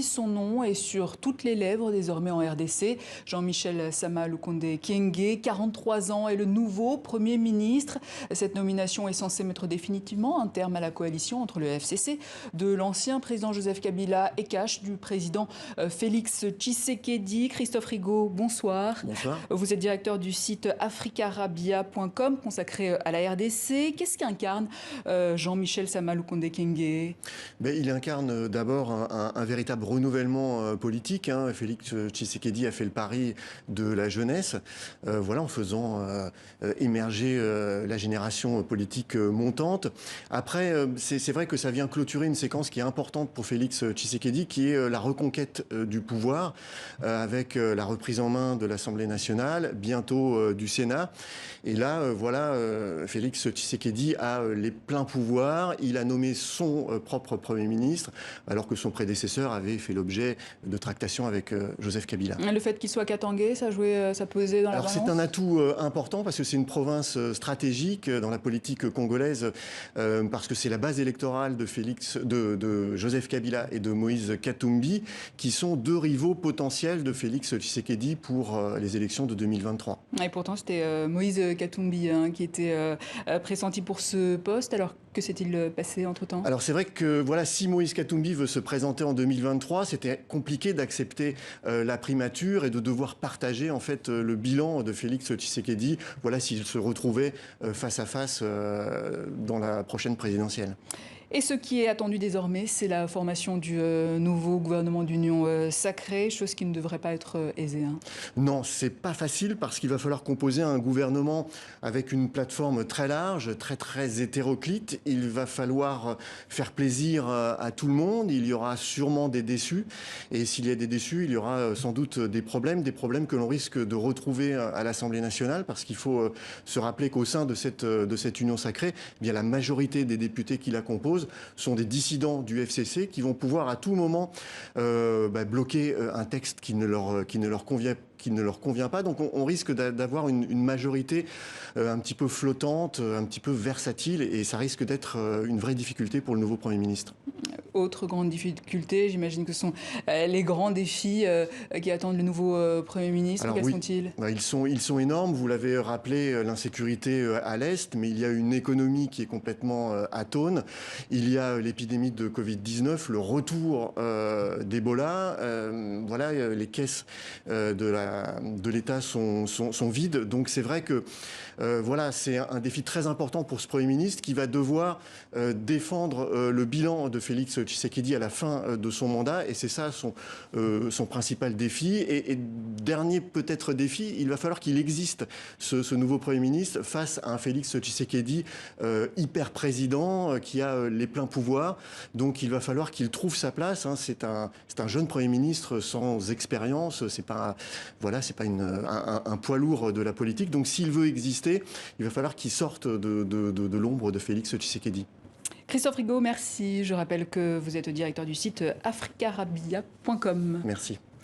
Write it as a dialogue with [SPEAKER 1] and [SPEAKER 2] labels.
[SPEAKER 1] Son nom est sur toutes les lèvres désormais en RDC. Jean-Michel Sama Lukonde Kyenge, 43 ans, est le nouveau Premier ministre. Cette nomination est censée mettre définitivement un terme à la coalition entre le FCC de l'ancien président Joseph Kabila et Cash du président Félix Tshisekedi. Christophe Rigaud, bonsoir.
[SPEAKER 2] Bonsoir.
[SPEAKER 1] Vous êtes directeur du site africarabia.com consacré à la RDC. Qu'est-ce qu'incarne Jean-Michel Sama Lukonde Kyenge?
[SPEAKER 2] Il incarne d'abord un véritable renouvellement politique. Félix Tshisekedi a fait le pari de la jeunesse, en faisant émerger la génération politique montante. Après, c'est vrai que ça vient clôturer une séquence qui est importante pour Félix Tshisekedi, qui est la reconquête du pouvoir, avec la reprise en main de l'Assemblée nationale, bientôt du Sénat. Et là, Félix Tshisekedi a les pleins pouvoirs. Il a nommé son propre Premier ministre, alors que son prédécesseur avait fait l'objet de tractations avec Joseph Kabila.
[SPEAKER 1] Le fait qu'il soit katangais, ça pesait dans la balance?
[SPEAKER 2] C'est un atout important parce que c'est une province stratégique dans la politique congolaise, parce que c'est la base électorale de Joseph Kabila et de Moïse Katumbi, qui sont deux rivaux potentiels de Félix Tshisekedi pour les élections de 2023.
[SPEAKER 1] Et pourtant, c'était Moïse Katumbi qui était pressenti pour ce poste. Alors, que s'est-il passé entre-temps?
[SPEAKER 2] Alors c'est vrai que si Moïse Katumbi veut se présenter en 2023, c'était compliqué d'accepter la primature et de devoir partager en fait le bilan de Félix Tshisekedi. Voilà, s'il se retrouvait face à face dans la prochaine présidentielle.
[SPEAKER 1] Et ce qui est attendu désormais, c'est la formation du nouveau gouvernement d'union sacrée, chose qui ne devrait pas être aisée.
[SPEAKER 2] Non, c'est pas facile parce qu'il va falloir composer un gouvernement avec une plateforme très large, très hétéroclite. Il va falloir faire plaisir à tout le monde. Il y aura sûrement des déçus. Et s'il y a des déçus, il y aura sans doute des problèmes que l'on risque de retrouver à l'Assemblée nationale, parce qu'il faut se rappeler qu'au sein de cette union sacrée, la majorité des députés qui la composent sont des dissidents du FCC qui vont pouvoir à tout moment bloquer un texte qui ne leur convient pas. Donc on risque d'avoir une majorité un petit peu flottante, un petit peu versatile, et ça risque d'être une vraie difficulté pour le nouveau Premier ministre.
[SPEAKER 1] Autre grande difficulté, j'imagine que ce sont les grands défis qui attendent le nouveau Premier ministre.
[SPEAKER 2] Alors,
[SPEAKER 1] quels sont-ils?
[SPEAKER 2] Ils sont énormes. Vous l'avez rappelé, l'insécurité à l'Est, mais il y a une économie qui est complètement atone. Il y a l'épidémie de Covid-19, le retour d'Ebola. Les caisses de l'État sont vides. Donc c'est vrai que c'est un défi très important pour ce Premier ministre qui va devoir défendre le bilan de Félix Tshisekedi à la fin de son mandat. Et c'est ça son principal défi. Et dernier peut-être défi, il va falloir qu'il existe ce nouveau Premier ministre face à un Félix Tshisekedi hyper président qui a les pleins pouvoirs. Donc il va falloir qu'il trouve sa place. C'est un jeune Premier ministre sans expérience. C'est pas un poids lourd de la politique. Donc s'il veut exister, il va falloir qu'il sorte de l'ombre de Félix Tshisekedi.
[SPEAKER 1] Christophe Rigaud, merci. Je rappelle que vous êtes directeur du site africarabia.com.
[SPEAKER 2] Merci.